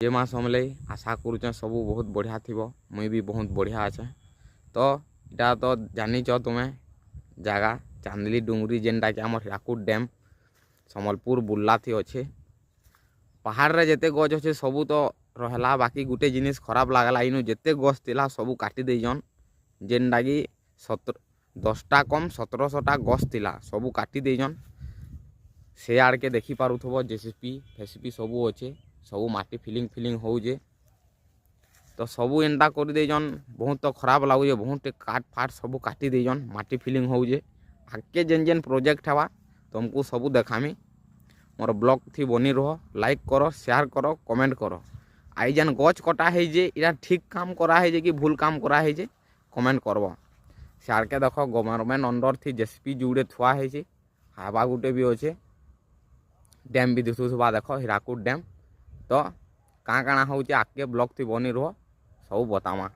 जे मास समले आशा करुचे सब बहुत बढ़िया थी मुई भी बहुत बढ़िया अच्छे। तो इटा तो जानीच तुम्हें जगह चांदली डुंगरी जेनटा कि आम हीराकुद डैम सम्बलपुर बुर्ला थी अच्छे। पहाड़ रे जेते गछ अच्छे सबू तो रहला बाकी गुटे जिनिस खराब लागला इनु जेते गछ थिला सबू काटी देजन जेनटा कि 10टा कम 1700टा गछ थिला सबू काटी देजन। से आड़ के देखी पारुथबो जेसीपी फेसीपी सबू अच्छे सबू माटी फिलिंग होजे। तो सबू एंटा कर देजन बहुत तो खराब लगुचे बहुत काट फाट सबू काटी देजन माटी फिलिंग होजे। आगे जेन जेन प्रोजेक्ट हवा तुमको सबू देखामी। मोर ब्लॉग थी बनी रह लाइक करो शेयर करो कमेंट करो। आई जेन गच कटा है जे इरा ठीक काम करा है जे कि भूल काम करा है जे कमेंट करब। सियाड़ के देख गवर्नमेंट अंडर थी जेसीपी जुड़े थुआ है हावा गुटे भी अच्छे डैम भी दिशुवा देख हीराकुद डैम। तो काँ काଣା होचे आगे ब्लॉग थी बनी रह सब बतामा।